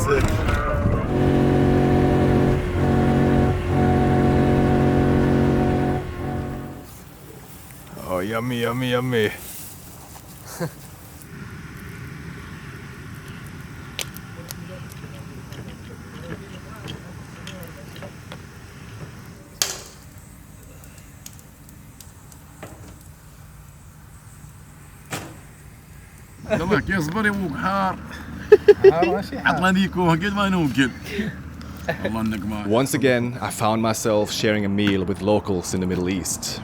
Sick. Oh, yummy, yummy, yummy. يلا يصبر يبوك حار عطنا ديكو قد ما نوكل والله انك ما. Once again, I found myself sharing a meal with locals in the Middle East.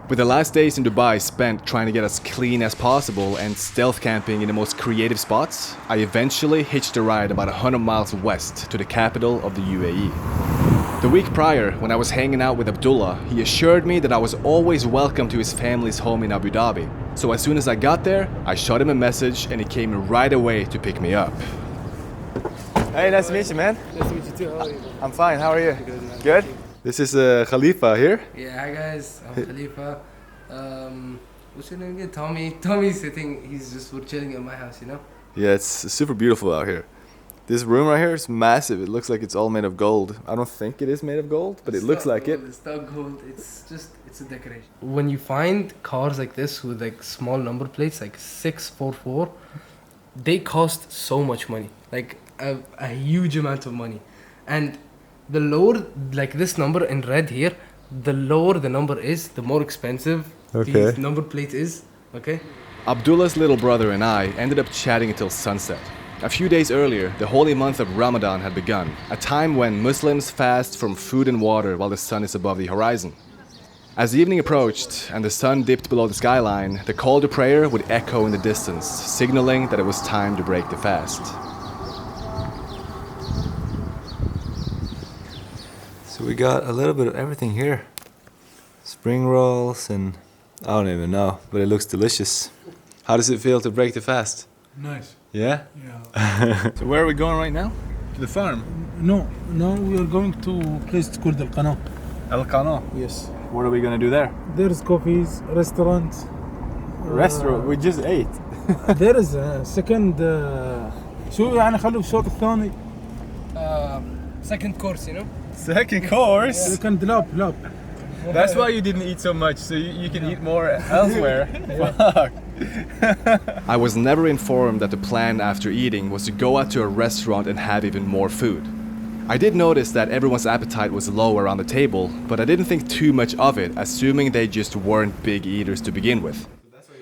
With the last days in Dubai spent trying to get as clean as possible and stealth camping in the most creative spots, I eventually hitched a ride about 100 miles west to the capital of the UAE. The week prior, when I was hanging out with Abdullah, he assured me that I was always welcome to his family's home in Abu Dhabi. So as soon as I got there, I shot him a message and he came right away to pick me up. Hey, nice to meet you, man. Nice to meet you too. How are you? I'm fine, how are you? Good, man. Good? This is Khalifa here. Yeah, hi guys. I'm Khalifa. What's your name again? Tommy. Tommy's sitting. We're chilling at my house, you know? Yeah, it's super beautiful out here. This room right here is massive. It looks like it's all made of gold. I don't think it is made of gold, but it looks like it. It's not gold. It's a decoration. When you find cars like this with like small number plates, like 644, they cost so much money. Like a huge amount of money. And the lower, like this number in red here, the lower the number is, the more expensive the number plate is. Okay? Abdullah's little brother and I ended up chatting until sunset. A few days earlier, the holy month of Ramadan had begun, a time when Muslims fast from food and water while the sun is above the horizon. As the evening approached and the sun dipped below the skyline, the call to prayer would echo in the distance, signaling that it was time to break the fast. So we got a little bit of everything here. Spring rolls and I don't even know, but it looks delicious. How does it feel to break the fast? Nice. Yeah? Yeah. So where are we going right now? To the farm? No, we are going to a place called Al Qana. El Qana? Yes. What are we gonna do there? There's coffees, restaurant. Restaurant? We just ate. There is a second شو يعني خلوا الشوط الثاني. Second course, you know? Second course? Second lap. That's why you didn't eat so much, so you can eat more elsewhere. Fuck. I was never informed that the plan after eating was to go out to a restaurant and have even more food. I did notice that everyone's appetite was low around the table, but I didn't think too much of it, assuming they just weren't big eaters to begin with.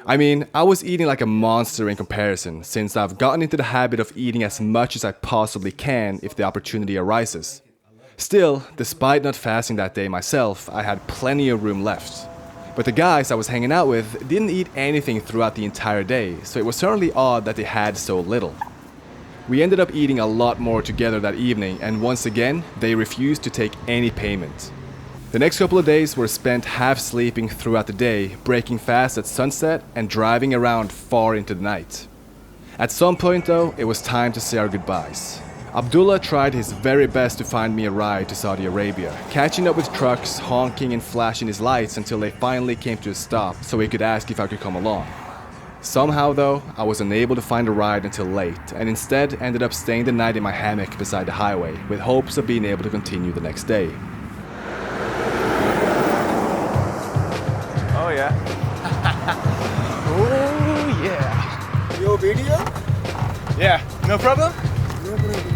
I mean, I was eating like a monster in comparison, since I've gotten into the habit of eating as much as I possibly can if the opportunity arises. Still, despite not fasting that day myself, I had plenty of room left. But the guys I was hanging out with didn't eat anything throughout the entire day, so it was certainly odd that they had so little. We ended up eating a lot more together that evening, and once again, they refused to take any payment. The next couple of days were spent half sleeping throughout the day, breaking fast at sunset, and driving around far into the night. At some point though, it was time to say our goodbyes. Abdullah tried his very best to find me a ride to Saudi Arabia, catching up with trucks, honking and flashing his lights until they finally came to a stop so he could ask if I could come along. Somehow though, I was unable to find a ride until late, and instead ended up staying the night in my hammock beside the highway, with hopes of being able to continue the next day. Oh yeah. Oh yeah. Your video? Yeah, no problem? No problem.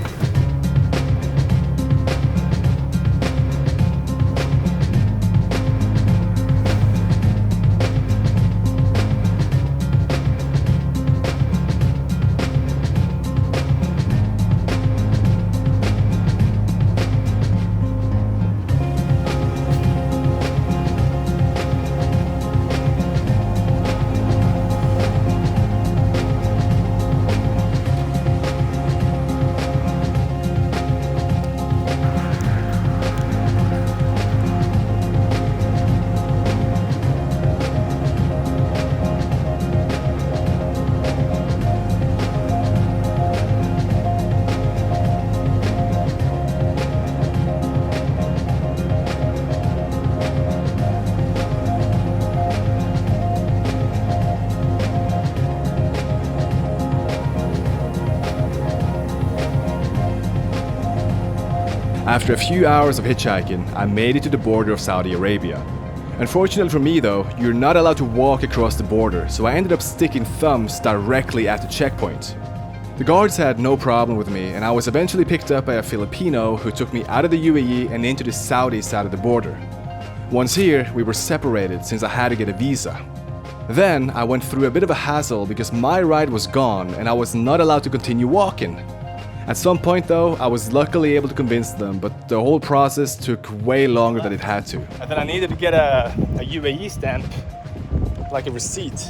After a few hours of hitchhiking, I made it to the border of Saudi Arabia. Unfortunately for me though, you're not allowed to walk across the border, so I ended up sticking thumbs directly at the checkpoint. The guards had no problem with me, and I was eventually picked up by a Filipino who took me out of the UAE and into the Saudi side of the border. Once here, we were separated since I had to get a visa. Then I went through a bit of a hassle because my ride was gone and I was not allowed to continue walking. At some point though, I was luckily able to convince them, but the whole process took way longer than it had to. And then I needed to get a UAE stamp, like a receipt.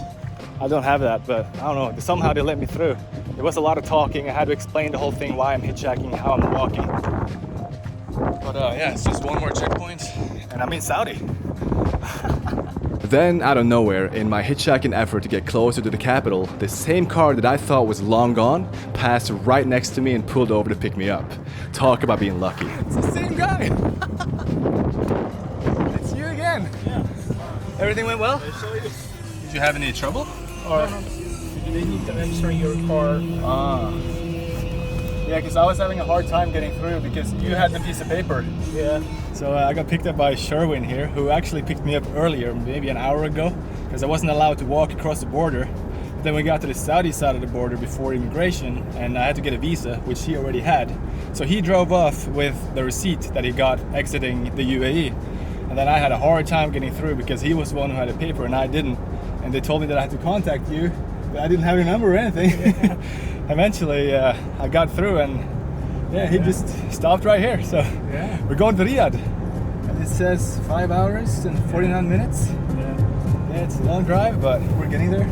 I don't have that, but I don't know, somehow they let me through. There was a lot of talking, I had to explain the whole thing, why I'm hitchhiking, how I'm walking. But yeah, it's just one more checkpoint, and I'm in Saudi. Then, out of nowhere, in my hitchhiking effort to get closer to the capital, the same car that I thought was long gone passed right next to me and pulled over to pick me up. Talk about being lucky. It's the same guy! It's you again! Yeah. Everything went well? Did you have any trouble? Or they need to register your car. Yeah, because I was having a hard time getting through because you had the piece of paper. Yeah. So I got picked up by Sherwin here, who actually picked me up earlier, maybe an hour ago, because I wasn't allowed to walk across the border. But then we got to the Saudi side of the border before immigration, and I had to get a visa, which he already had. So he drove off with the receipt that he got exiting the UAE. And then I had a hard time getting through because he was the one who had a paper and I didn't. And they told me that I had to contact you, but I didn't have your number or anything. Yeah. Eventually, I got through, and yeah, he just stopped right here. So Yeah. we're going to Riyadh. And it says 5 hours and 49 minutes. Yeah, it's a long drive, but we're getting there.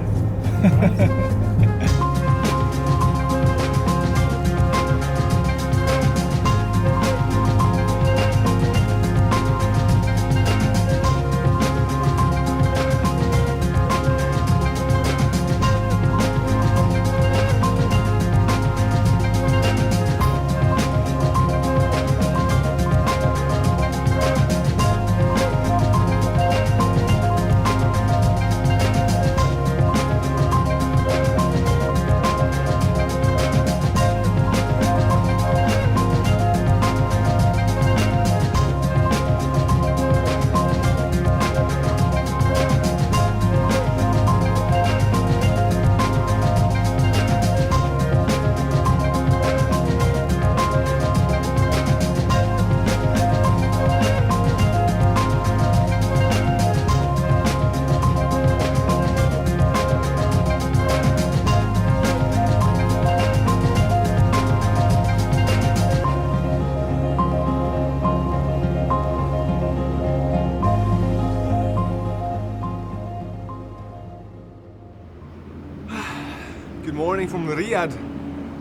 Good morning from Riyadh.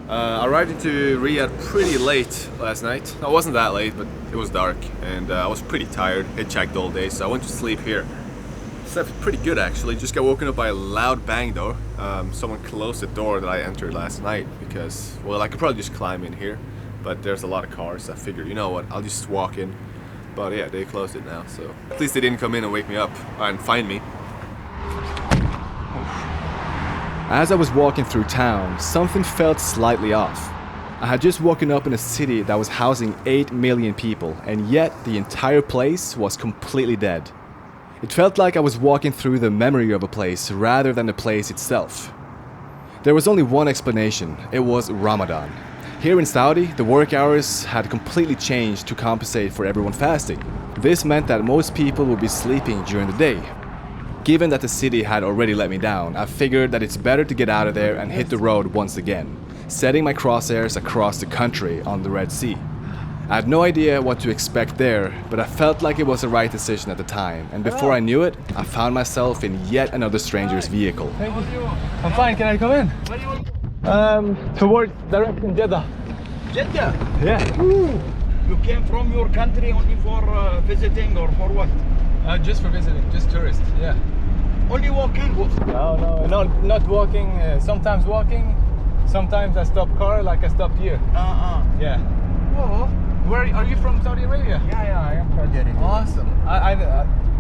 I arrived into Riyadh pretty late last night. I wasn't that late, but it was dark and I was pretty tired. Hitchhiked all day, so I went to sleep here. Slept pretty good actually. Just got woken up by a loud bang though. Someone closed the door that I entered last night because, well, I could probably just climb in here, but there's a lot of cars. So I figured, you know what, I'll just walk in. But yeah, they closed it now, so at least they didn't come in and wake me up and find me. As I was walking through town, something felt slightly off. I had just woken up in a city that was housing 8 million people, and yet the entire place was completely dead. It felt like I was walking through the memory of a place rather than the place itself. There was only one explanation. It was Ramadan. Here in Saudi, the work hours had completely changed to compensate for everyone fasting. This meant that most people would be sleeping during the day. Given that the city had already let me down, I figured that it's better to get out of there and hit the road once again, setting my crosshairs across the country on the Red Sea. I had no idea what to expect there, but I felt like it was the right decision at the time, and before I knew it, I found myself in yet another stranger's vehicle. Thank you. I'm fine, can I come in? Towards direction Jeddah. Jeddah? Yeah. You came from your country only for visiting or for what? Just for visiting, just tourist, yeah. Only walking? No, not walking, sometimes walking, sometimes I stop car like I stopped here. Yeah. Oh. Where are you from? Saudi Arabia? Yeah, I am Saudi Arabia. Awesome. I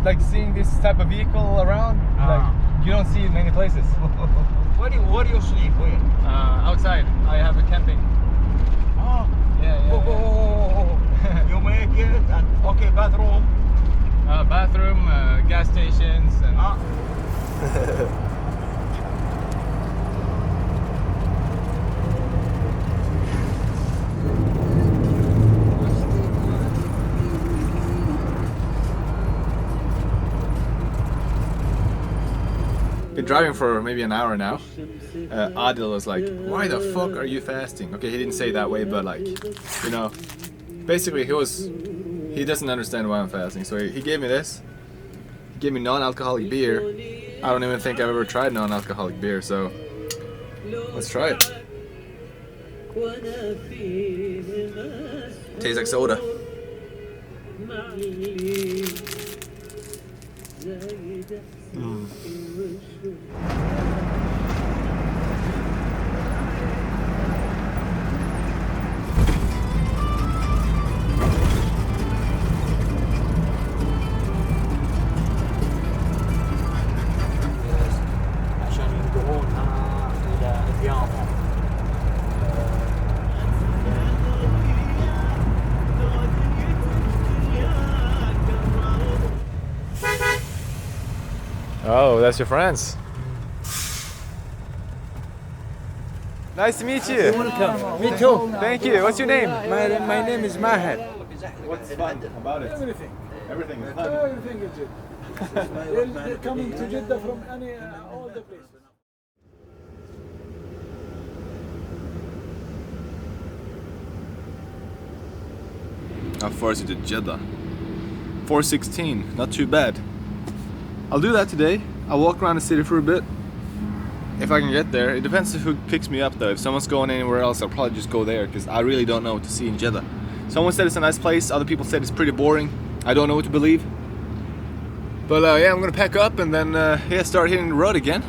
like seeing this type of vehicle around. Like you don't see it many places. Where do you sleep? Where? Outside. I have a camping. Oh. Yeah. Oh. You you make it, and okay, bathroom. Bathroom, gas stations, and been driving for maybe an hour now. Adil was like, "Why the fuck are you fasting?" Okay, he didn't say it that way, but like, you know, basically he doesn't understand why I'm fasting. So he gave me this. He gave me non-alcoholic beer. I don't even think I've ever tried non-alcoholic beer, so let's try it. Tastes like soda. عشان ينقلونها إلى الرياض. Oh, that's your friends. Nice to meet you. Welcome. Me too. Thank you. What's your name? My name is Maher. What's fun about it? Everything. Everything is fun. Everything is Jeddah. They're coming to Jeddah from all the places. How far is it to Jeddah? 4:16, not too bad. I'll do that today. I'll walk around the city for a bit. If I can get there. It depends on who picks me up though. If someone's going anywhere else, I'll probably just go there because I really don't know what to see in Jeddah. Someone said it's a nice place, other people said it's pretty boring. I don't know what to believe. But yeah, I'm gonna pack up and then yeah, start hitting the road again.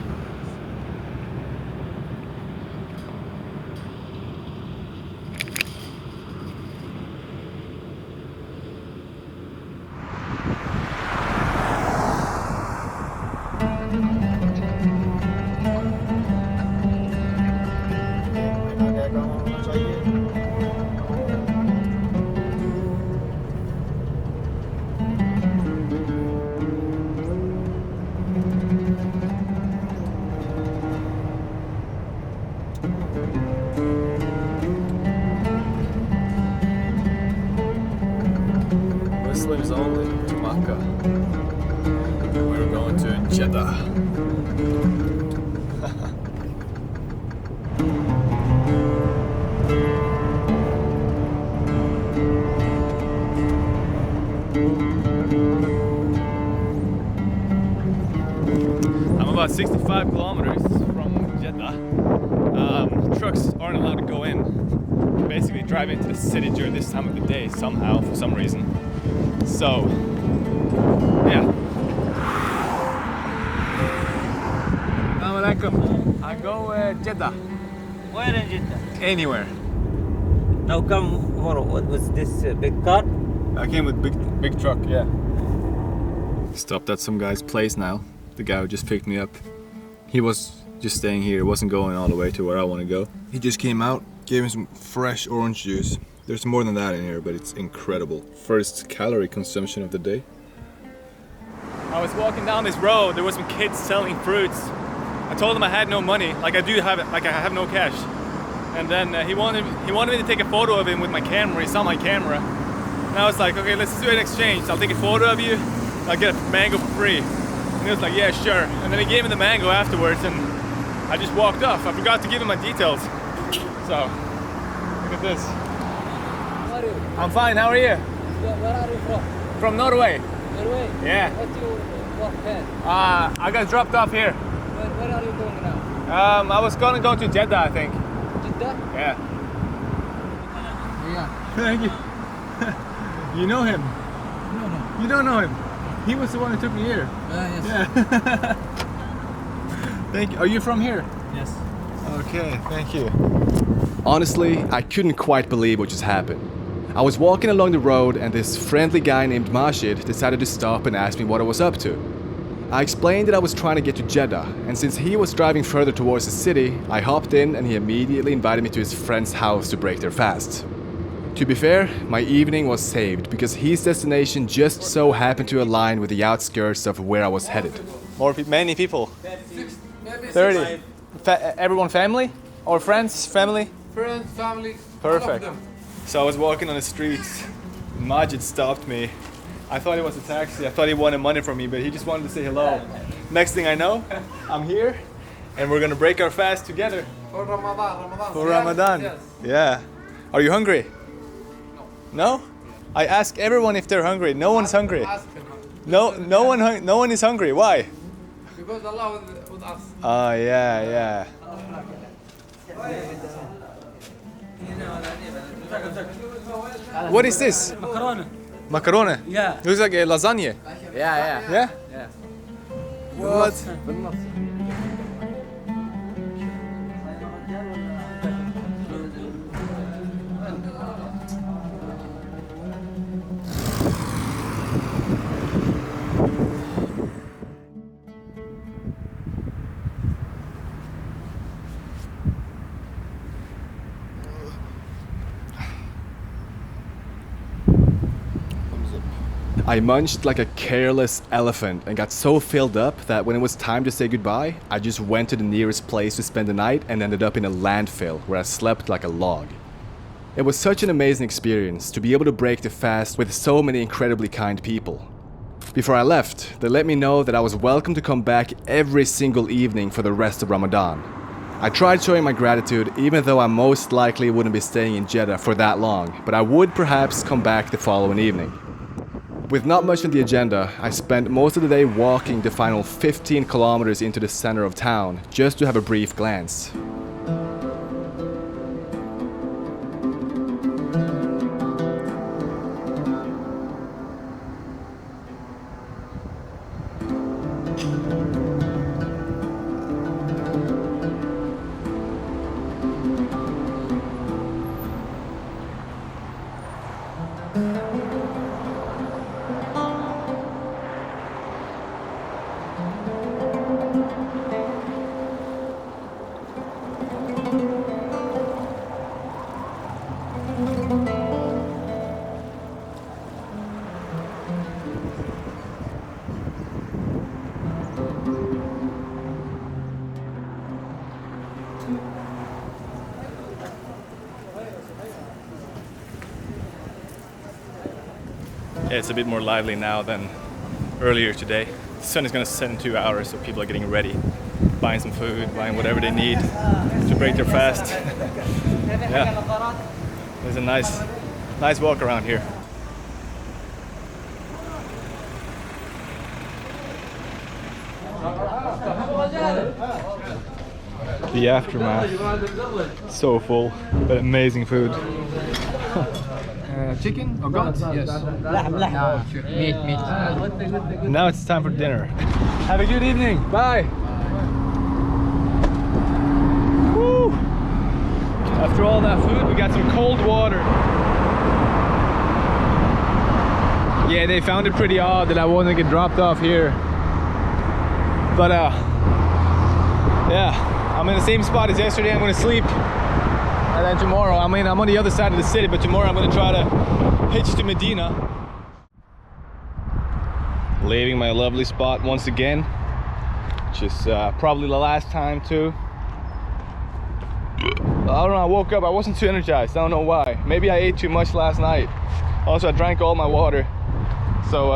Muslims only to Makkah. We're going to Jeddah. I'm about 65 kilometers from Jeddah. Trucks aren't allowed to go in. Basically drive into the city during this time of the day somehow, for some reason. So, yeah. Assalamu alaikum. I go Jeddah. Where in Jeddah? Anywhere. Now come tomorrow. What was this big car? I came with big truck, yeah. Stopped at some guy's place now. The guy who just picked me up. He was just staying here, wasn't going all the way to where I want to go. He just came out, gave me some fresh orange juice. There's more than that in here, but it's incredible. First calorie consumption of the day. I was walking down this road, there were some kids selling fruits. I told him I had no money, like I do have it, like I have no cash. And then he wanted me to take a photo of him with my camera. He saw my camera. And I was like, okay, let's do an exchange. I'll take a photo of you, I'll get a mango for free. And he was like, yeah, sure. And then he gave me the mango afterwards and I just walked off. I forgot to give him my details. So, look at this. How are you? I'm fine, how are you? Where are you from? From Norway. Norway? Yeah. What do you work here? I got dropped off here. Where are you going now? I was gonna go to Jeddah, I think. Jeddah? Yeah. Yeah. Thank you. You know him? No. You don't know him? He was the one who took me here. Yes. Yeah. Thank you. Are you from here? Yes. Okay, thank you. Honestly, I couldn't quite believe what just happened. I was walking along the road and this friendly guy named Majid decided to stop and ask me what I was up to. I explained that I was trying to get to Jeddah, and since he was driving further towards the city, I hopped in and he immediately invited me to his friend's house to break their fast. To be fair, my evening was saved because his destination just so happened to align with the outskirts of where I was headed. Many people. 30. Everyone family? Or friends, family? Friends, family. Perfect. So I was walking on the streets. Majid stopped me. I thought it was a taxi. I thought he wanted money from me, but he just wanted to say hello. Next thing I know, I'm here, and we're gonna break our fast together. For Ramadan. For Ramadan. Yes. Yeah. Are you hungry? No? I ask everyone if they're hungry. No one's hungry. No one is hungry. Why? Because Allah with us. Oh yeah. What is this? Macaroni. Yeah. Looks like a lasagna. Yeah. Yeah? What? I munched like a careless elephant and got so filled up that when it was time to say goodbye, I just went to the nearest place to spend the night and ended up in a landfill where I slept like a log. It was such an amazing experience to be able to break the fast with so many incredibly kind people. Before I left, they let me know that I was welcome to come back every single evening for the rest of Ramadan. I tried showing my gratitude even though I most likely wouldn't be staying in Jeddah for that long, but I would perhaps come back the following evening. With not much on the agenda, I spent most of the day walking the final 15 kilometers into the center of town just to have a brief glance. It's a bit more lively now than earlier today. The sun is gonna set in 2 hours, so people are getting ready, buying some food, buying whatever they need to break their fast. Yeah, there's a nice walk around here. The aftermath, so full, but amazing food. Chicken or goat? Yes. Meat. Now it's time for dinner. Have a good evening. Bye. Woo. After all that food, we got some cold water. Yeah, they found it pretty odd that I wasn't get dropped off here. But yeah, I'm in the same spot as yesterday. I'm gonna sleep. And then tomorrow, I'm on the other side of the city, but tomorrow I'm gonna try to hitch to Medina. Leaving my lovely spot once again, which is probably the last time too. I don't know, I woke up, I wasn't too energized, I don't know why. Maybe I ate too much last night. Also, I drank all my water. So,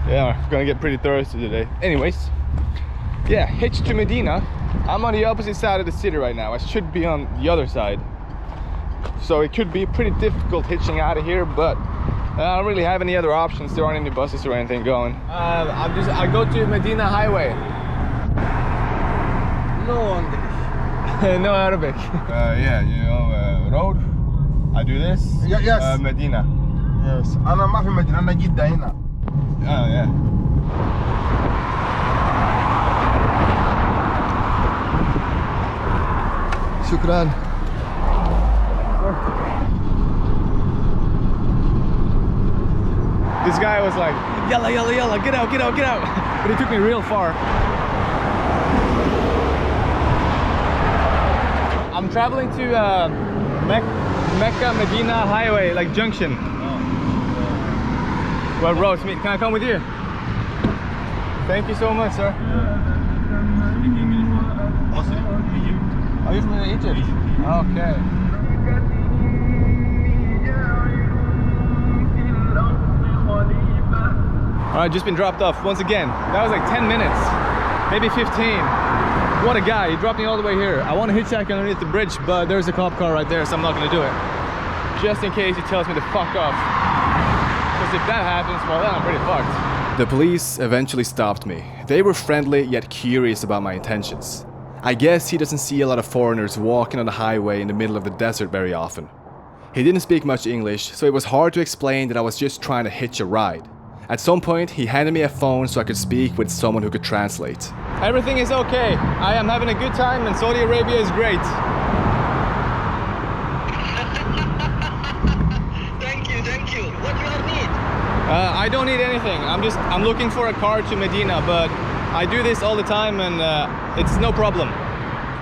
yeah, I'm gonna get pretty thirsty today. Anyways, yeah, hitch to Medina. I'm on the opposite side of the city right now. I should be on the other side. So it could be pretty difficult hitching out of here, but I don't really have any other options. There aren't any buses or anything going. I go to Medina Highway. No English. No Arabic. Yeah, you know, road. I do this. Yes. Medina. Yes. أنا ما في مدينة، أنا جدة هنا. Oh yeah. شكرا. This guy was like, yalla, yalla, yalla, get out, get out, get out. But he took me real far. I'm traveling to Mecca. Mecca Medina highway, like junction. Well, roads meet. Can I come with you? Thank you so much, sir. Are you from Egypt? Okay. Alright, just been dropped off once again. That was like 10 minutes, maybe 15. What a guy, he dropped me all the way here. I want to hitchhike underneath the bridge, but there's a cop car right there, so I'm not going to do it. Just in case he tells me to fuck off. Because if that happens, well then I'm pretty fucked. The police eventually stopped me. They were friendly yet curious about my intentions. I guess he doesn't see a lot of foreigners walking on the highway in the middle of the desert very often. He didn't speak much English, so it was hard to explain that I was just trying to hitch a ride. At some point, he handed me a phone so I could speak with someone who could translate. Everything is okay. I am having a good time and Saudi Arabia is great. Thank you. What do you need? I don't need anything. I'm looking for a car to Medina, but I do this all the time and it's no problem.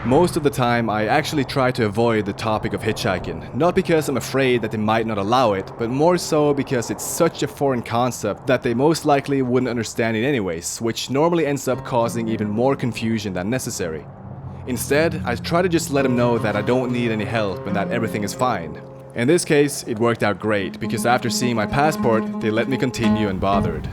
Most of the time, I actually try to avoid the topic of hitchhiking. Not because I'm afraid that they might not allow it, but more so because it's such a foreign concept that they most likely wouldn't understand it anyways, which normally ends up causing even more confusion than necessary. Instead, I try to just let them know that I don't need any help and that everything is fine. In this case, it worked out great, because after seeing my passport, they let me continue unbothered.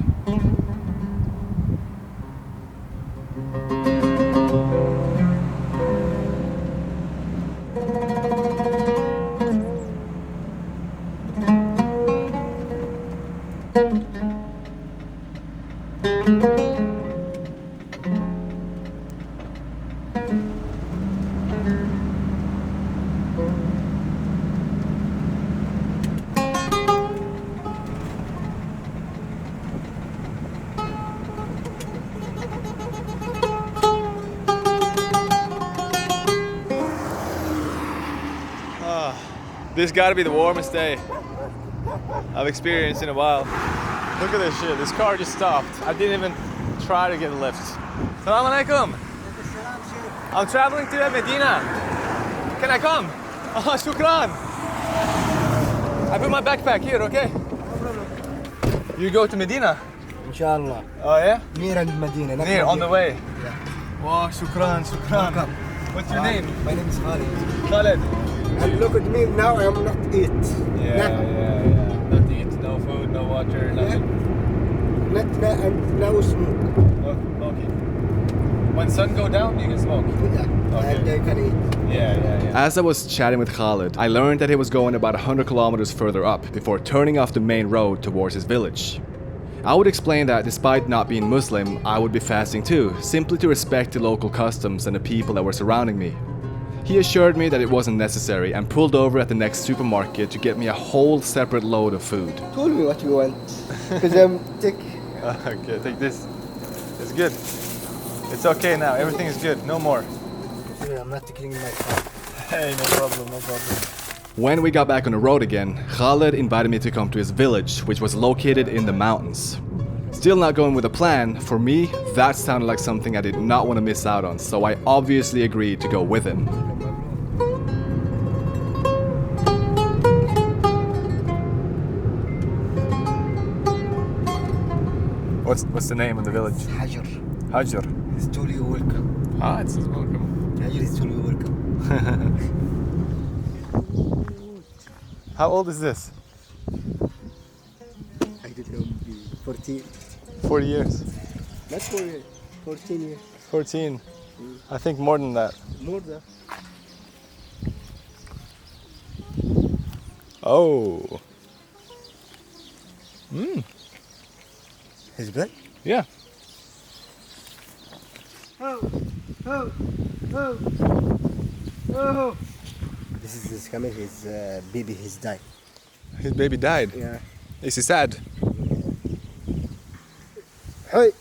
This gotta be the warmest day I've experienced in a while. Look at this shit, this car just stopped. I didn't even try to get a lift. Assalamu alaikum. I'm traveling to Medina. Can I come? Oh, shukran. I put my backpack here, okay? You go to Medina? Inshallah. Oh yeah? Near Medina. Near, on the way? Yeah. Wow, shukran. Welcome. What's your name? My name is Khalid. Khalid. And look at me now, I am not eat. Yeah. Not eat, no food, no water, nothing. And now smoke. Okay. When sun go down, you can smoke. Yeah. Okay. And they can eat. Yeah. As I was chatting with Khalid, I learned that he was going about 100 kilometers further up before turning off the main road towards his village. I would explain that despite not being Muslim, I would be fasting too, simply to respect the local customs and the people that were surrounding me. He assured me that it wasn't necessary and pulled over at the next supermarket to get me a whole separate load of food. Tell me what you want. Because I'm sick. Okay, take this. It's good. It's okay now. Everything is good. No more. Sorry, I'm not cleaning my car. Hey, no problem. When we got back on the road again, Khalid invited me to come to his village, which was located in the mountains. Still not going with a plan, for me, that sounded like something I did not want to miss out on, so I obviously agreed to go with him. What's the name of the village? Hajar. Hajar. It's truly welcome. Ah, it says welcome. Hajar is truly welcome. How old is this? I don't know, 14. 40 years. Not 4 years, 14 years. 14. I think more than that. More than. Oh. It's good? Yeah. This coming, his baby, he's died. His baby died? Yeah. Is he sad? Hey.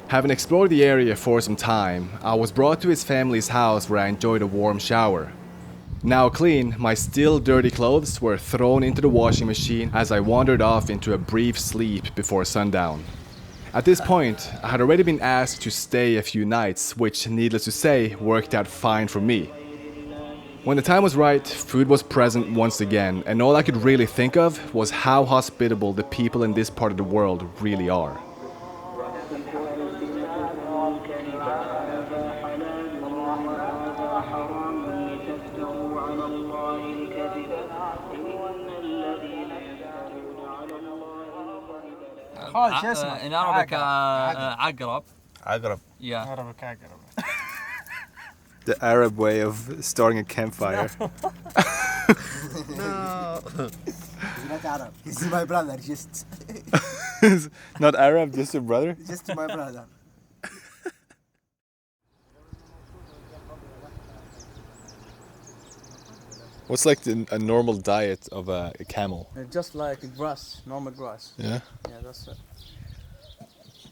Having explored the area for some time, I was brought to his family's house where I enjoyed a warm shower. Now clean, my still dirty clothes were thrown into the washing machine as I wandered off into a brief sleep before sundown. At this point, I had already been asked to stay a few nights, which, needless to say, worked out fine for me. When the time was right, food was present once again, and all I could really think of was how hospitable the people in this part of the world really are. In Arabic, عقرب. عقرب. Yeah. عربك عقرب. The Arab way of starting a campfire. No. He's not Arab. He's my brother, just. Not Arab, just your brother? Just my brother. What's like a normal diet of a camel? Just like grass, normal grass. Yeah. Yeah, that's it.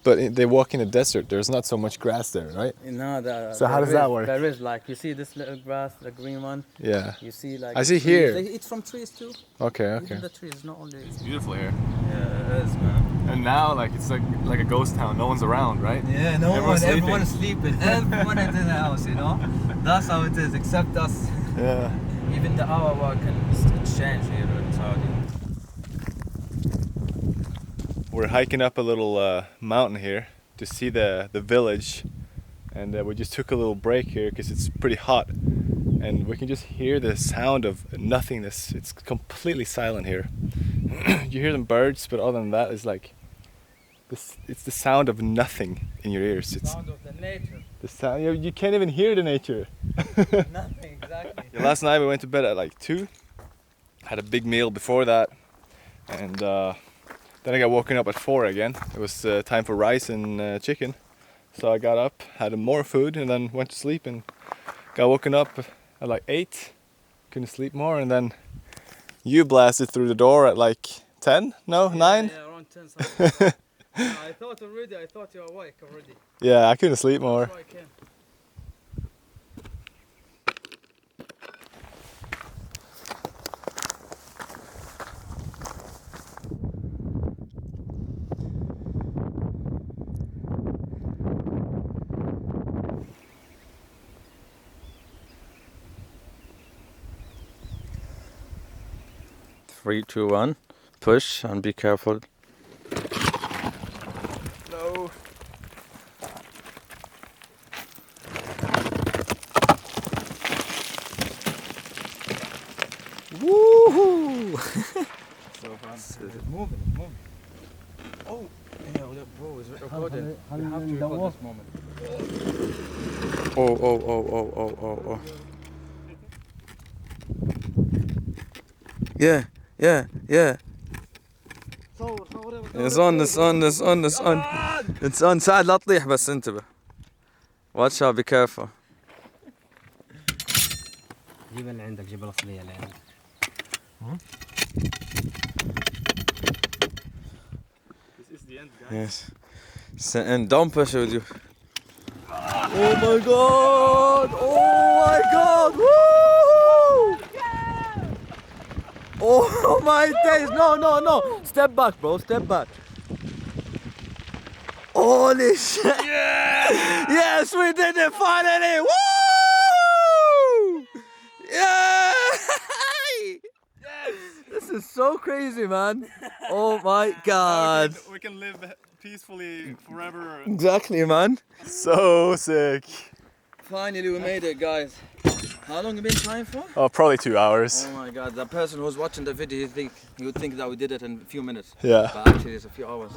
But they walk in a desert. There's not so much grass there, right? No, So how does that work? There is, like, you see this little grass, the green one. Yeah. You see, like, I see trees. here. They eat from trees too. Okay. Even the trees, not only. It's beautiful here. Yeah, it is, man. And now, like, it's like a ghost town. No one's around, right? Yeah, no Everyone's one. sleeping. Everyone is sleeping. Everyone is in the house, you know. That's how it is, except us. Yeah. Even the hour can change here in Saudi. We're hiking up a little mountain here to see the village, and we just took a little break here because it's pretty hot, and we can just hear the sound of nothingness. It's completely silent here. You hear some birds, but other than that, it's like this. It's the sound of nothing in your ears. It's Sound of the nature. the sound. You can't even hear the nature. Nothing, exactly. Yeah, last night we went to bed at like 2. Had a big meal before that, and then I got woken up at 4 again. It was time for rice and chicken. So I got up, had more food, and then went to sleep and got woken up at like 8. Couldn't sleep more, and then you blasted through the door at like 10? No, 9? Yeah, around 10 something. I thought you were awake already. Yeah, I couldn't sleep more. So I came. Three, two, one. Push and be careful. No. Woohoo! So fun. It's moving. Oh, yeah, bro, it's recording. You have to record this moment. Oh. Yeah. It's on ساعد لا تطيح بس انتبه. Watch out, be careful. جيب اللي عندك، جيب الأصلية اللي عندك. This is the end, guys. Yes. And don't push with you. Oh my god! Woo! Oh my days! No! Step back, bro. Step back. Holy shit! Yeah! Yes, we did it finally! Woo! Yeah! Yes! This is so crazy, man. Oh my god. We can live peacefully forever. Exactly, man. So sick. Finally, we made it, guys. How long have you been trying for? Oh, probably 2 hours. Oh my god, the person who's watching the video, he would think that we did it in a few minutes. Yeah. But actually, it's a few hours.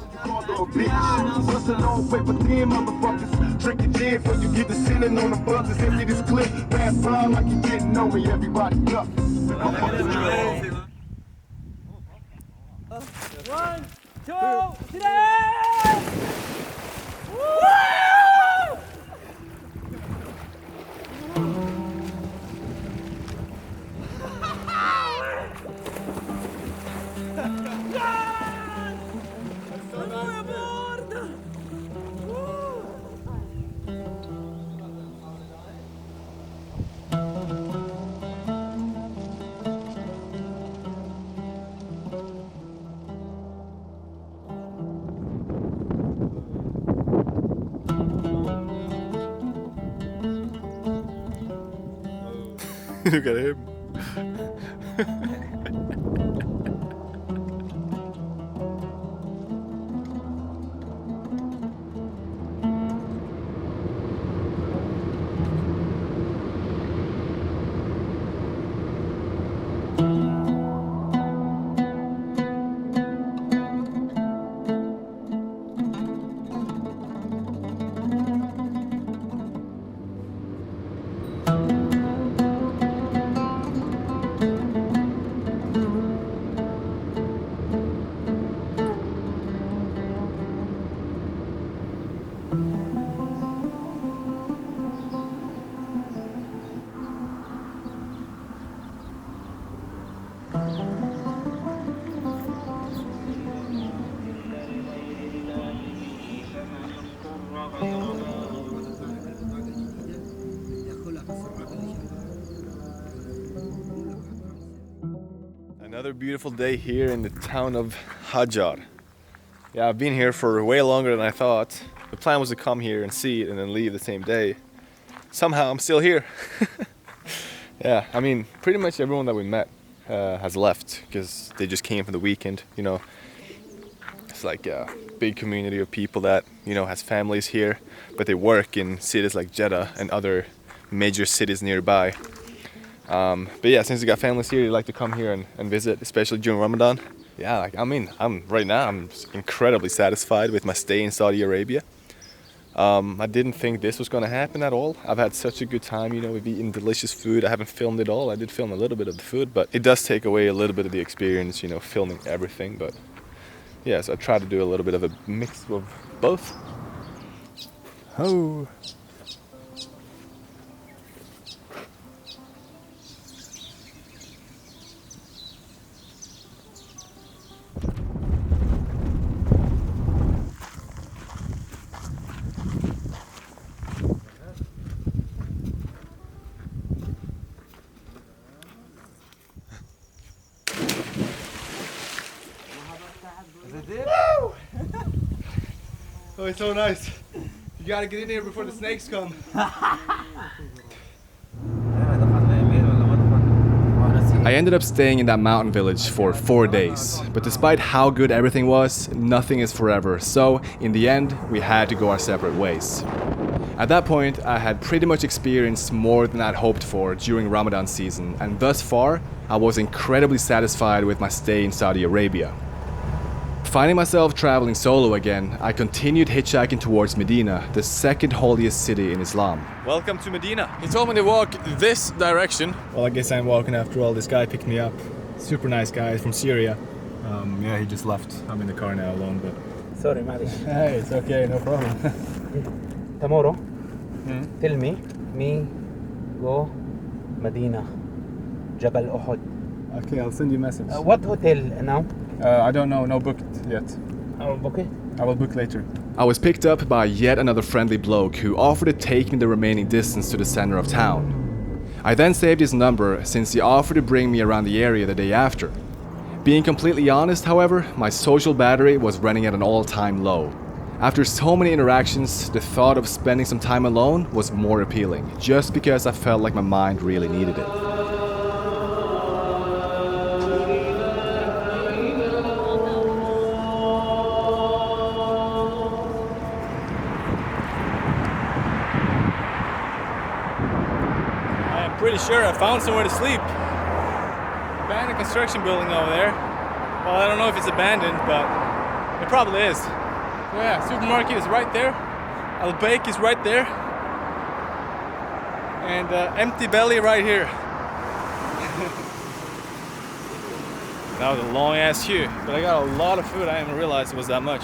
Drinking gin before you get the sinning on the buses. Empty this clip, pass by like you didn't know me. Everybody duck. One, two, 3! Look at him. Another beautiful day here in the town of Hajar. Yeah, I've been here for way longer than I thought. The plan was to come here and see it and then leave the same day. Somehow I'm still here. Yeah, I mean, pretty much everyone that we met has left because they just came for the weekend, you know. It's like a big community of people that, you know, has families here, but they work in cities like Jeddah and other major cities nearby. But yeah, since you got families here, you like to come here and visit, especially during Ramadan. Yeah, like, I mean, I'm incredibly satisfied with my stay in Saudi Arabia. I didn't think this was gonna happen at all. I've had such a good time, you know, we've eaten delicious food. I haven't filmed it all. I did film a little bit of the food, but it does take away a little bit of the experience, you know, filming everything. But yeah, so I try to do a little bit of a mix of both. Oh. Oh, it's so nice. You gotta get in here before the snakes come. I ended up staying in that mountain village for 4 days, but despite how good everything was, nothing is forever, so in the end, we had to go our separate ways. At that point, I had pretty much experienced more than I'd hoped for during Ramadan season, and thus far, I was incredibly satisfied with my stay in Saudi Arabia. Finding myself traveling solo again, I continued hitchhiking towards Medina, the second holiest city in Islam. Welcome to Medina. He told me to walk this direction. Well, I guess I'm walking after all. This guy picked me up. Super nice guy from Syria. Yeah, he just left. I'm in the car now alone, but... Sorry, معلش. Hey, it's okay, no problem. Tomorrow, tell me go Medina, Jabal Uhud. Okay, I'll send you a message. What hotel now? I don't know, no booked yet. Book it? I will book later. I was picked up by yet another friendly bloke who offered to take me the remaining distance to the center of town. I then saved his number since he offered to bring me around the area the day after. Being completely honest, however, my social battery was running at an all-time low. After so many interactions, the thought of spending some time alone was more appealing, just because I felt like my mind really needed it. Pretty sure I found somewhere to sleep. Abandoned construction building over there. Well, I don't know if it's abandoned, but it probably is. So yeah, supermarket is right there. Al-Baik is right there. And empty belly right here. That was a long ass queue, but I got a lot of food. I didn't even realize it was that much.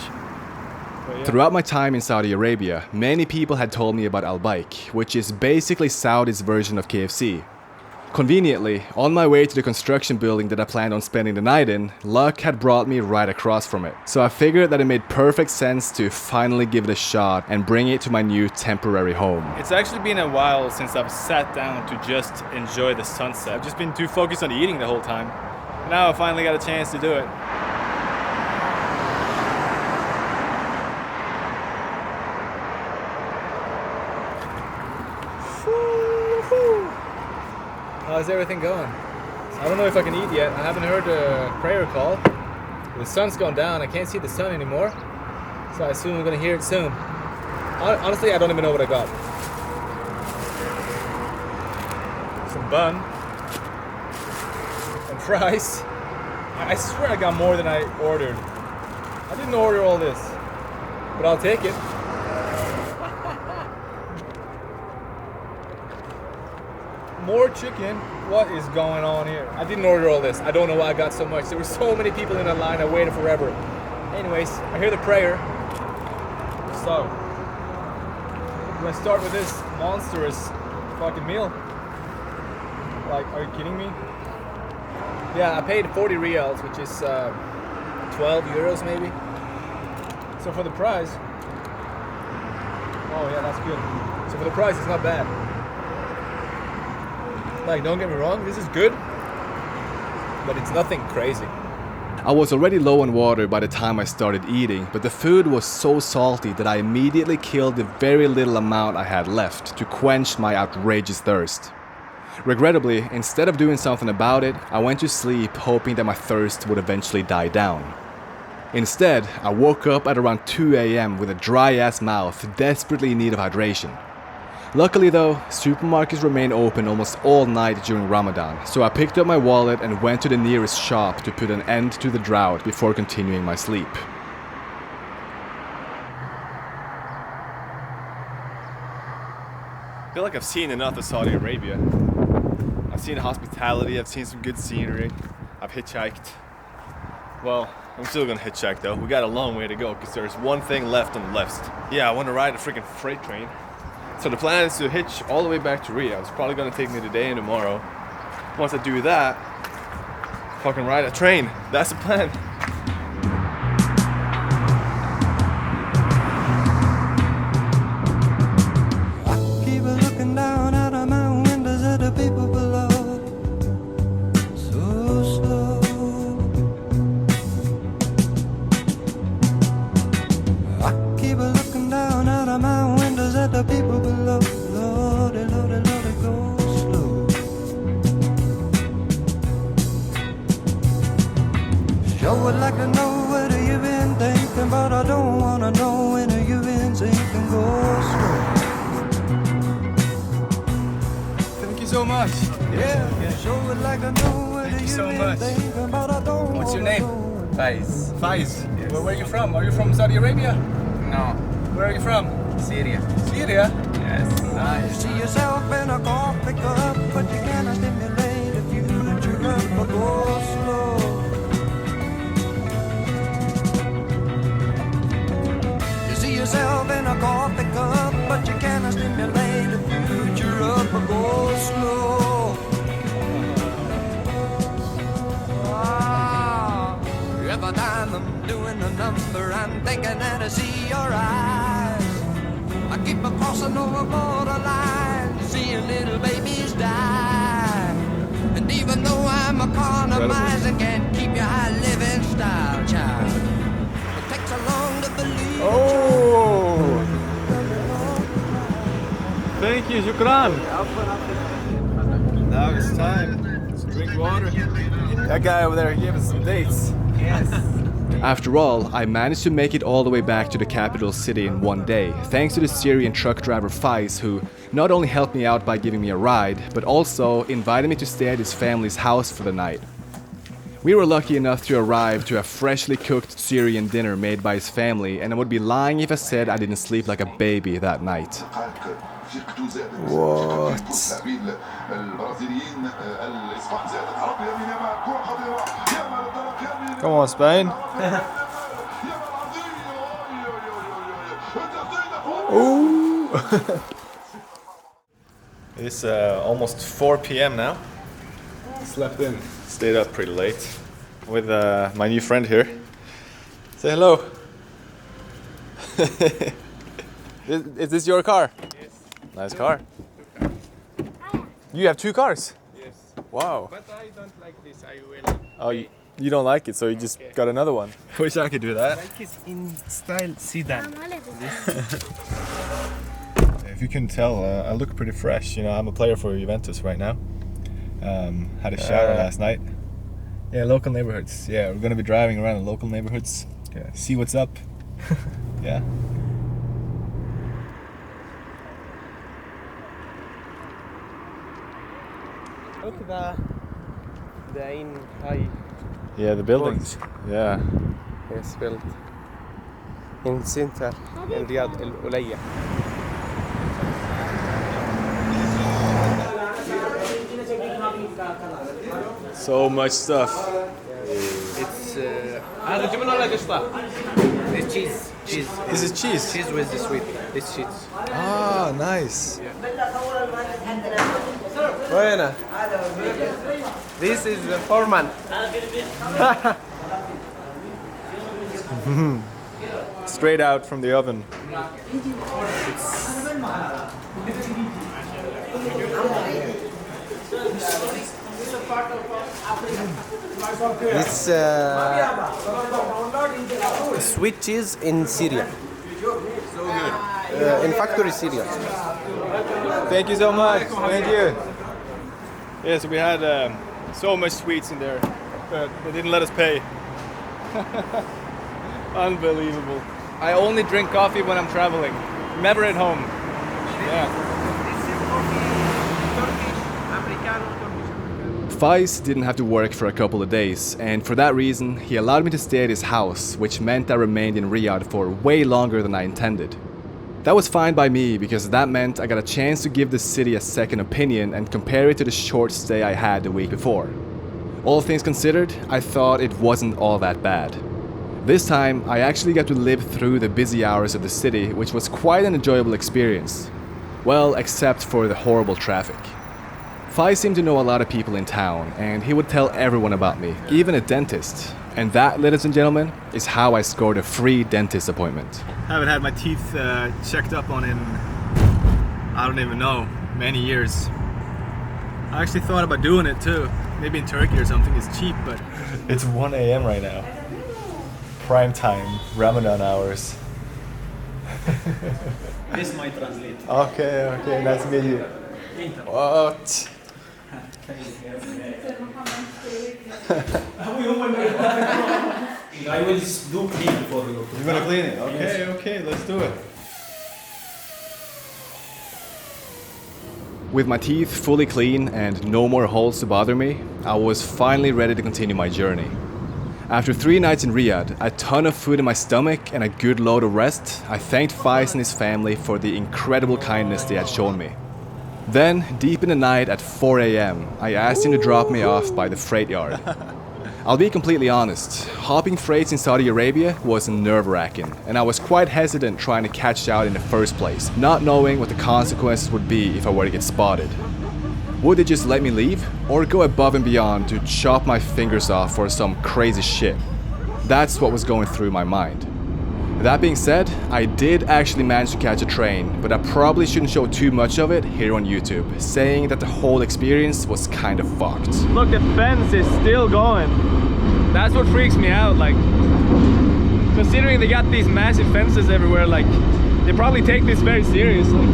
Yeah. Throughout my time in Saudi Arabia, many people had told me about Al-Baik, which is basically Saudi's version of KFC. Conveniently, on my way to the construction building that I planned on spending the night in, luck had brought me right across from it. So I figured that it made perfect sense to finally give it a shot and bring it to my new temporary home. It's actually been a while since I've sat down to just enjoy the sunset. I've just been too focused on eating the whole time. Now I finally got a chance to do it. How's everything going? I don't know if I can eat yet. I haven't heard the prayer call. The sun's gone down. I can't see the sun anymore. So I assume I'm gonna hear it soon. Honestly, I don't even know what I got. Some bun. And fries. I swear I got more than I ordered. I didn't order all this. But I'll take it. More chicken. What is going on here? I didn't order all this. I don't know why I got so much. There were so many people in that line. I waited forever. Anyways, I hear the prayer. So, I'm gonna start with this monstrous fucking meal. Like, are you kidding me? Yeah, I paid 40 reals, which is 12 euros maybe. So for the price, oh yeah, that's good. So for the price, it's not bad. Like, don't get me wrong, this is good, but it's nothing crazy. I was already low on water by the time I started eating, but the food was so salty that I immediately killed the very little amount I had left to quench my outrageous thirst. Regrettably, instead of doing something about it, I went to sleep hoping that my thirst would eventually die down. Instead, I woke up at around 2 AM with a dry-ass mouth, desperately in need of hydration. Luckily though, supermarkets remain open almost all night during Ramadan, so I picked up my wallet and went to the nearest shop to put an end to the drought before continuing my sleep. I feel like I've seen enough of Saudi Arabia. I've seen hospitality, I've seen some good scenery, I've hitchhiked. Well, I'm still gonna hitchhike though. We got a long way to go because there's one thing left on the list. Yeah, I want to ride a freaking freight train. So the plan is to hitch all the way back to Riyadh. It's probably gonna take me today and tomorrow. Once I do that, fucking ride a train. That's the plan. Keep looking down out of my windows at the people below. So slow. I keep looking down out of my windows at the people below. Lordy, Lordy, Lordy, go slow. Sure would like to know what you've been thinking, but I don't wanna know when you've been thinking. Go slow. Thank you so much. Yeah, sure would like to know what Thank you you've so been much. thinking, but I don't What's your wanna name? know. Faiz. Faiz. Where are you from? Are you from Saudi Arabia? No. Where are you from? Syria. Syria? Yes. Nice. See yourself in a coffee cup, but you cannot stimulate if you chew up or go slow. You see yourself in a coffee cup, but you cannot stimulate if you chew up or go slow. Ah, every time I'm doing a number, I'm thinking that I see your eyes. I keep crossing over borderlines, seeing little babies die. And even though I'm a compromise, I can't keep your high living style, child. It takes so long to believe. Oh! Thank you, shukran. Now it's time to drink water. That guy over there, he gave us some dates. Yes. After all, I managed to make it all the way back to the capital city in one day, thanks to the Syrian truck driver Faiz, who not only helped me out by giving me a ride, but also invited me to stay at his family's house for the night. We were lucky enough to arrive to a freshly cooked Syrian dinner made by his family, and I would be lying if I said I didn't sleep like a baby that night. What? Come on, Spain. Ooh. It's almost 4 p.m. now. Slept in. Stayed up pretty late with my new friend here. Say hello. Is this your car? Yes. Nice car. You have 2 cars? Yes. Wow. But I don't like this. I will. Oh, you don't like it, so you just got another one. Wish I could do that. Like it's in style sedan. If you can tell, I look pretty fresh. You know, I'm a player for Juventus right now. Had a shower last night. Yeah, local neighborhoods. Yeah, we're gonna be driving around the local neighborhoods. Okay. See what's up. Yeah. Look at the Ain High. Yeah, the buildings. Yeah. It's built in center in Riyadh Al Ulayya. So much stuff. It's this cheese. This is cheese. Cheese with the sweet. This cheese. Ah, nice. Buena. This is the foreman. Straight out from the oven. It's sweet cheese in Syria. So good. In factory Syria. Thank you so much. Thank you. Yeah, so we had so much sweets in there, but they didn't let us pay. Unbelievable. I only drink coffee when I'm traveling, never at home. Yeah. Faiz didn't have to work for a couple of days, and for that reason, he allowed me to stay at his house, which meant I remained in Riyadh for way longer than I intended. That was fine by me, because that meant I got a chance to give the city a second opinion and compare it to the short stay I had the week before. All things considered, I thought it wasn't all that bad. This time, I actually got to live through the busy hours of the city, which was quite an enjoyable experience. Well, except for the horrible traffic. Faiz seemed to know a lot of people in town, and he would tell everyone about me, even a dentist. And that, ladies and gentlemen, is how I scored a free dentist appointment. Haven't had my teeth checked up on in, I don't even know, many years. I actually thought about doing it too. Maybe in Turkey or something. It's cheap, but... It's 1 a.m. right now. Prime time, Ramadan hours. This might translate. Okay, nice to meet you. What? I will do clean for you. You're gonna clean it? Okay, let's do it. With my teeth fully clean and no more holes to bother me, I was finally ready to continue my journey. After 3 nights in Riyadh, a ton of food in my stomach and a good load of rest, I thanked Faiz and his family for the incredible kindness they had shown me. Then, deep in the night at 4 a.m., I asked him to drop me off by the freight yard. I'll be completely honest, hopping freights in Saudi Arabia was nerve-wracking, and I was quite hesitant trying to catch out in the first place, not knowing what the consequences would be if I were to get spotted. Would they just let me leave, or go above and beyond to chop my fingers off for some crazy shit? That's what was going through my mind. That being said, I did actually manage to catch a train, but I probably shouldn't show too much of it here on YouTube, saying that the whole experience was kind of fucked. Look, the fence is still going. That's what freaks me out, like, considering they got these massive fences everywhere, like, they probably take this very seriously.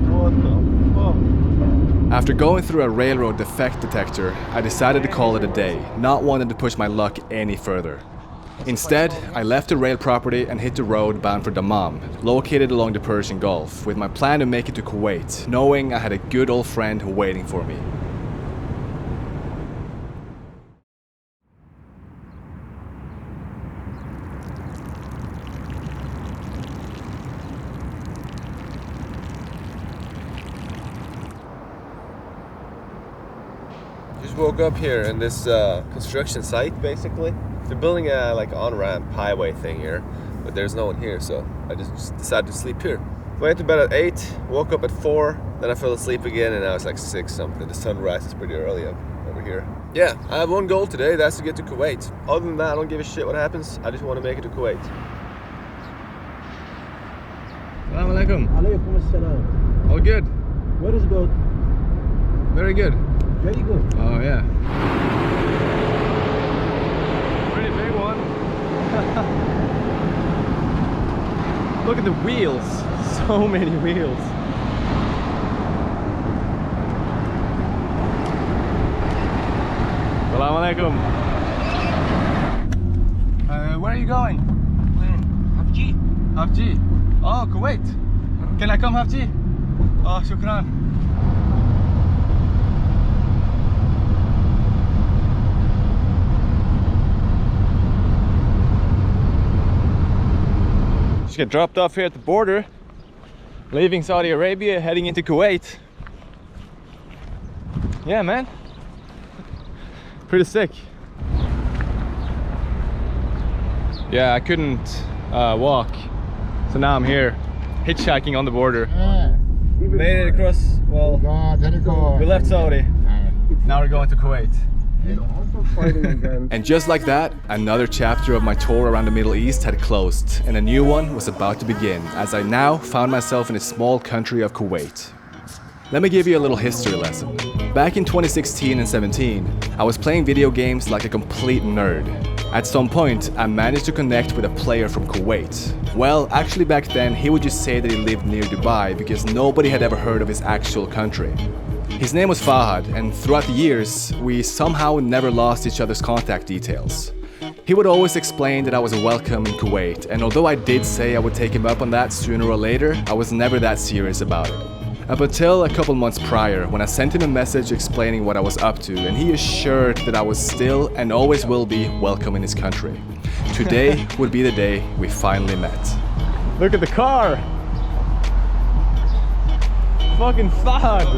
What the fuck? After going through a railroad defect detector, I decided to call it a day, not wanting to push my luck any further. Instead, I left the rail property and hit the road bound for Dammam, located along the Persian Gulf, with my plan to make it to Kuwait, knowing I had a good old friend waiting for me. Just woke up here in this construction site, basically. They're building a like on-ramp highway thing here, but there's no one here, so I just decided to sleep here. Went to bed at 8, woke up at 4, then I fell asleep again, and now it's like 6 something. The sun rises pretty early over here. Yeah, I have one goal today, that's to get to Kuwait. Other than that, I don't give a shit what happens. I just want to make it to Kuwait. Assalamu alaikum. Alaikum assalam. All good? Where is good? Very good. Very good. Oh yeah. Pretty big one. Look at the wheels. So many wheels. Assalamu alaikum. Where are you going? Hafji. Hafji. Oh, Kuwait. Can I come Hafji? Oh, shukran. Just get dropped off here at the border, leaving Saudi Arabia, heading into Kuwait. Yeah, man. Pretty sick. Yeah, I couldn't walk, so now I'm here, hitchhiking on the border. Made it across, well, we left Saudi, now we're going to Kuwait. And just like that, another chapter of my tour around the Middle East had closed, and a new one was about to begin, as I now found myself in a small country of Kuwait. Let me give you a little history lesson. Back in 2016 and 17, I was playing video games like a complete nerd. At some point, I managed to connect with a player from Kuwait. Well, actually back then, he would just say that he lived near Dubai because nobody had ever heard of his actual country. His name was Fahad, and throughout the years, we somehow never lost each other's contact details. He would always explain that I was welcome in Kuwait, and although I did say I would take him up on that sooner or later, I was never that serious about it. Up until a couple months prior, when I sent him a message explaining what I was up to, and he assured that I was still and always will be welcome in his country. Today would be the day we finally met. Look at the car! Fucking Fahad!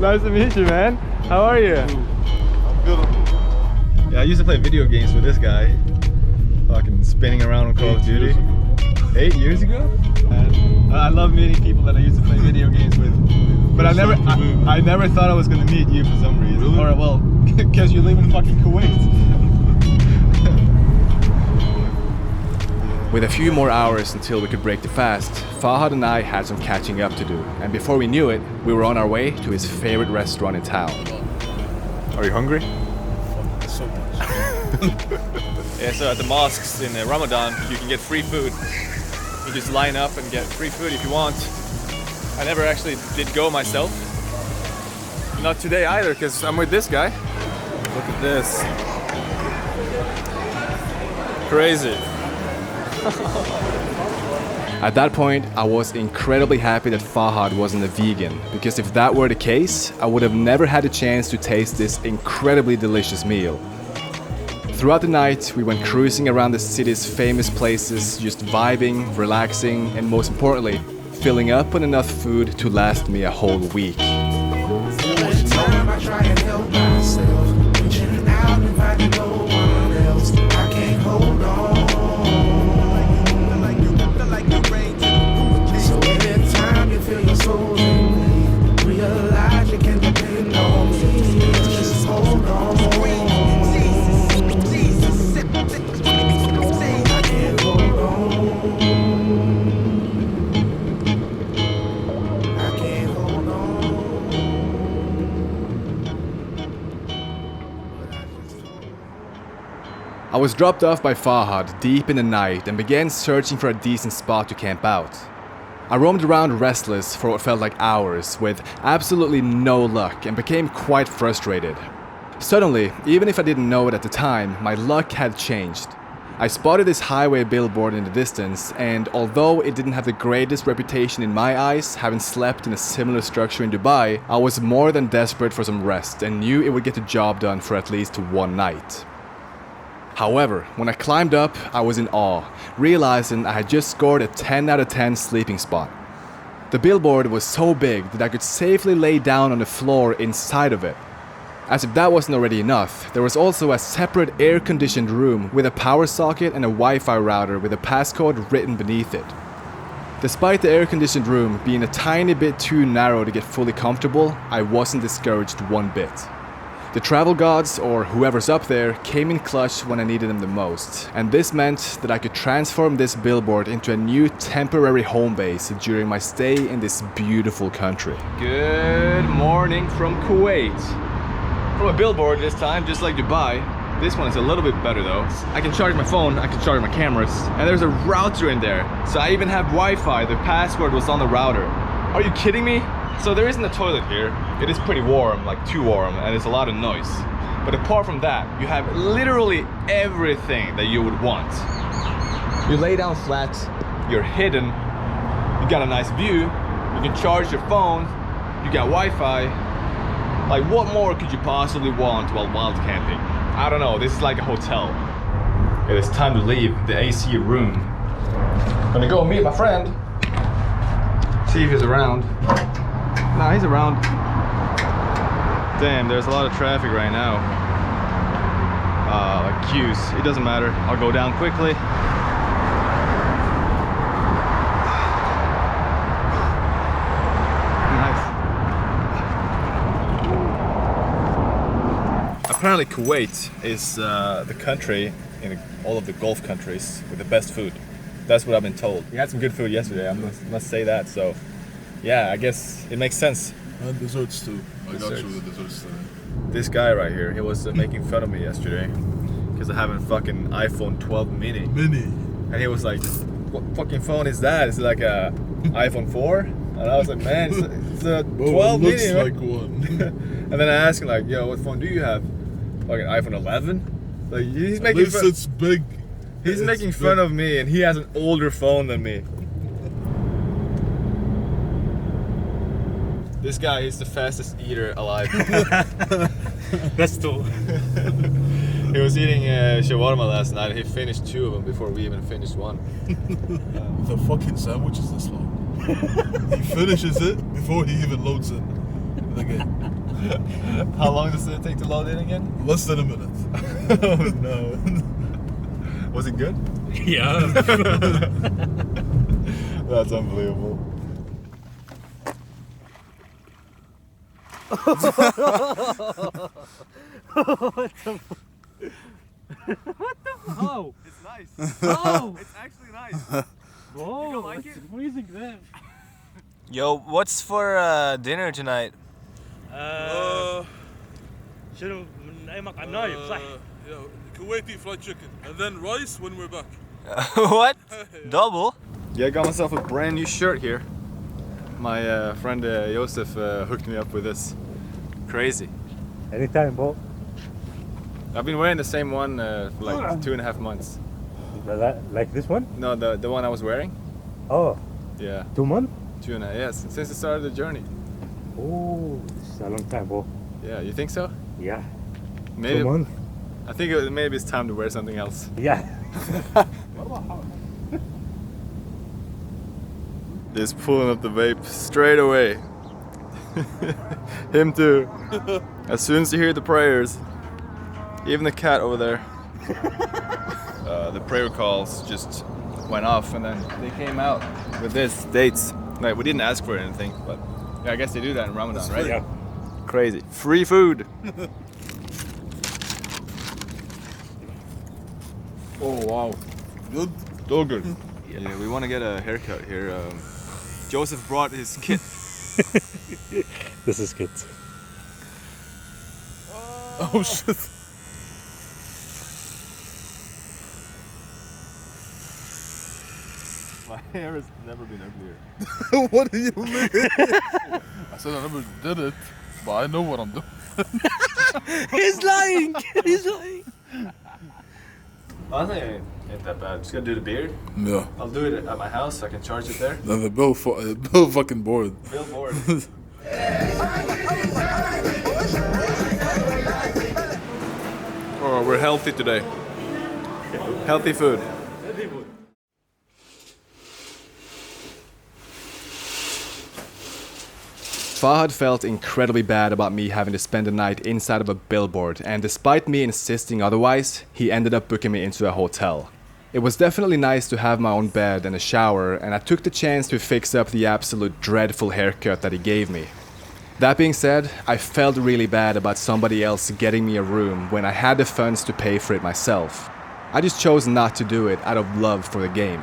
Nice to meet you, man. How are you? I'm good. Yeah, I used to play video games with this guy. Fucking spinning around on Call of Duty. 8 years ago? I love meeting people that I used to play video games with. But I never thought I was gonna meet you for some reason. Really? Or well, because you live in fucking Kuwait. With a few more hours until we could break the fast, Fahad and I had some catching up to do, and before we knew it, we were on our way to his favorite restaurant in town. Are you hungry? So much. Yeah, so at the mosques in Ramadan, you can get free food. You just line up and get free food if you want. I never actually did go myself. Not today either, because I'm with this guy. Look at this. Crazy. At that point, I was incredibly happy that Fahad wasn't a vegan, because if that were the case, I would have never had a chance to taste this incredibly delicious meal. Throughout the night, we went cruising around the city's famous places, just vibing, relaxing, and most importantly, filling up on enough food to last me a whole week. I was dropped off by Fahad deep in the night and began searching for a decent spot to camp out. I roamed around restless for what felt like hours with absolutely no luck and became quite frustrated. Suddenly, even if I didn't know it at the time, my luck had changed. I spotted this highway billboard in the distance, and although it didn't have the greatest reputation in my eyes, having slept in a similar structure in Dubai, I was more than desperate for some rest and knew it would get the job done for at least one night. However, when I climbed up, I was in awe, realizing I had just scored a 10 out of 10 sleeping spot. The billboard was so big that I could safely lay down on the floor inside of it. As if that wasn't already enough, there was also a separate air-conditioned room with a power socket and a Wi-Fi router with a passcode written beneath it. Despite the air-conditioned room being a tiny bit too narrow to get fully comfortable, I wasn't discouraged one bit. The travel gods, or whoever's up there, came in clutch when I needed them the most, and this meant that I could transform this billboard into a new temporary home base during my stay in this beautiful country. Good morning from Kuwait. From a billboard this time, just like Dubai. This one is a little bit better though. I can charge my phone, I can charge my cameras, and there's a router in there. So I even have Wi-Fi, the password was on the router. Are you kidding me? So there isn't a toilet here. It is pretty warm, like too warm, and it's a lot of noise. But apart from that, you have literally everything that you would want. You lay down flat, you're hidden, you got a nice view, you can charge your phone, you got Wi-Fi. Like, what more could you possibly want while wild camping? I don't know, this is like a hotel. It is time to leave the AC room. Gonna go meet my friend. See if he's around. Nah, he's around. Damn, there's a lot of traffic right now. Like queues. It doesn't matter. I'll go down quickly. Nice. Apparently Kuwait is the country in all of the Gulf countries with the best food. That's what I've been told. We had some good food yesterday, I must say that. So yeah, I guess it makes sense. And desserts too. I got you the desserts today. This guy right here, he was making fun of me yesterday because I have a fucking iPhone 12 mini. And he was like, what fucking phone is that? Is it like a iPhone 4? And I was like, man, it's a 12 mini. It looks like one. And then I asked him like, yo, what phone do you have? Like an iPhone 11? Like, he's making At least it's big. He's making fun of me, and he has an older phone than me. This guy is the fastest eater alive. That's true. He was eating shawarma last night, and he finished 2 of them before we even finished 1. The fucking sandwich is this long. He finishes it before he even loads in the game. How long does it take to load in again? Less than a minute. Oh no. Was it good? Yeah. That's unbelievable. What the Oh! It's nice. Oh! It's actually nice. Whoa! You don't like it's it? freezing then. Yo, what's for dinner tonight? شنو من أي مطعم نايم صح؟ Kuwaiti fried chicken. And then rice when we're back. What? Double? Yeah, I got myself a brand new shirt here. My friend Josef hooked me up with this. Crazy. Anytime, bro. I've been wearing the same one for like 2.5 months. Like this one? No, the one I was wearing. Oh. Yeah. 2 months? 2.5. Yes, since the start of the journey. Oh, it's a long time, bro. Yeah, you think so? Yeah. Maybe. 2 months? I think maybe it's time to wear something else. Yeah. Just pulling up the vape straight away. Him too. As soon as you hear the prayers, even the cat over there. The prayer calls just went off, and then they came out with this dates. Like, we didn't ask for anything, but yeah, I guess they do that in Ramadan, right? Yeah. Crazy. Free food. Oh wow. Good? So good. Yeah, we want to get a haircut here. Joseph brought his kit. This is good. Oh shit. My hair has never been uglier. What do you mean? I said I never did it, but I know what I'm doing. He's lying! He's lying! I think it ain't that bad. Just gotta do the beard. Yeah. I'll do it at my house. I can charge it there. Then the bill fucking bored. Billboard. Oh, we're healthy today. Healthy food. Fahad felt incredibly bad about me having to spend the night inside of a billboard, and despite me insisting otherwise, he ended up booking me into a hotel. It was definitely nice to have my own bed and a shower, and I took the chance to fix up the absolute dreadful haircut that he gave me. That being said, I felt really bad about somebody else getting me a room when I had the funds to pay for it myself. I just chose not to do it out of love for the game.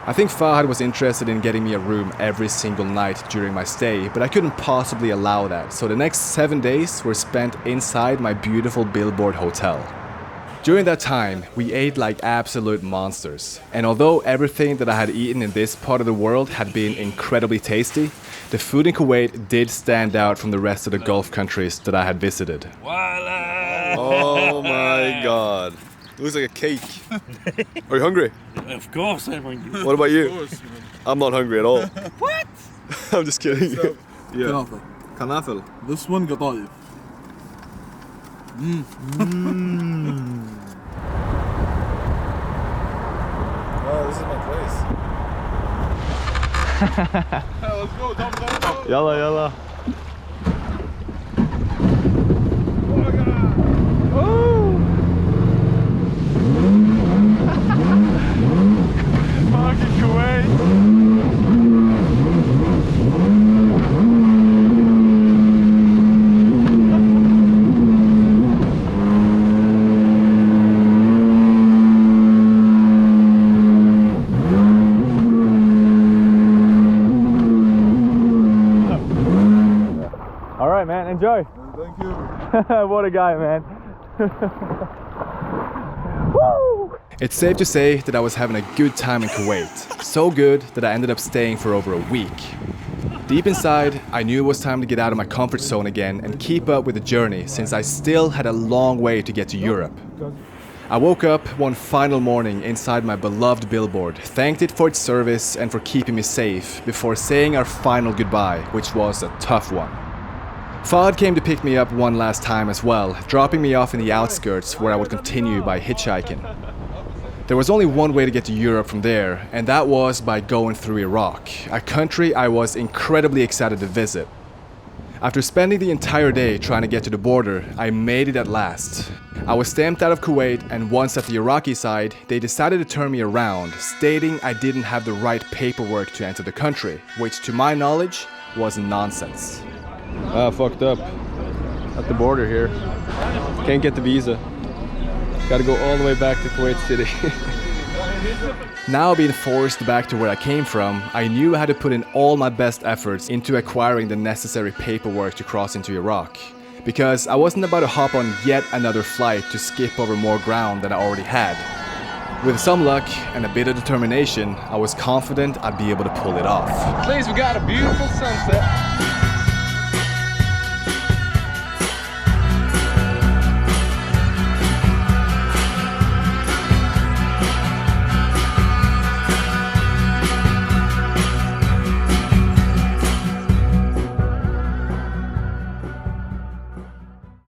I think Fahad was interested in getting me a room every single night during my stay, but I couldn't possibly allow that, so the next 7 days were spent inside my beautiful billboard hotel. During that time, we ate like absolute monsters. And although everything that I had eaten in this part of the world had been incredibly tasty, the food in Kuwait did stand out from the rest of the Gulf countries that I had visited. Oh my god. It looks like a cake. Are you hungry? Of course I'm hungry. What about you? I'm not hungry at all. What? I'm just kidding. Yeah. Kanafel. This one قطايف. Oh, this is my place. Let's go, jump. Yalla, yalla. Fucking Kuwait. All right, man. Enjoy. Thank you. What a guy, man. It's safe to say that I was having a good time in Kuwait. So good that I ended up staying for over a week. Deep inside, I knew it was time to get out of my comfort zone again and keep up with the journey, since I still had a long way to get to Europe. I woke up one final morning inside my beloved billboard, thanked it for its service and for keeping me safe, before saying our final goodbye, which was a tough one. Fahd came to pick me up one last time as well, dropping me off in the outskirts where I would continue by hitchhiking. There was only one way to get to Europe from there, and that was by going through Iraq, a country I was incredibly excited to visit. After spending the entire day trying to get to the border, I made it at last. I was stamped out of Kuwait, and once at the Iraqi side, they decided to turn me around, stating I didn't have the right paperwork to enter the country, which to my knowledge was nonsense. Ah, fucked up. At the border here. Can't get the visa. Gotta go all the way back to Kuwait City. Now being forced back to where I came from, I knew I had to put in all my best efforts into acquiring the necessary paperwork to cross into Iraq. Because I wasn't about to hop on yet another flight to skip over more ground than I already had. With some luck and a bit of determination, I was confident I'd be able to pull it off. At least we got a beautiful sunset.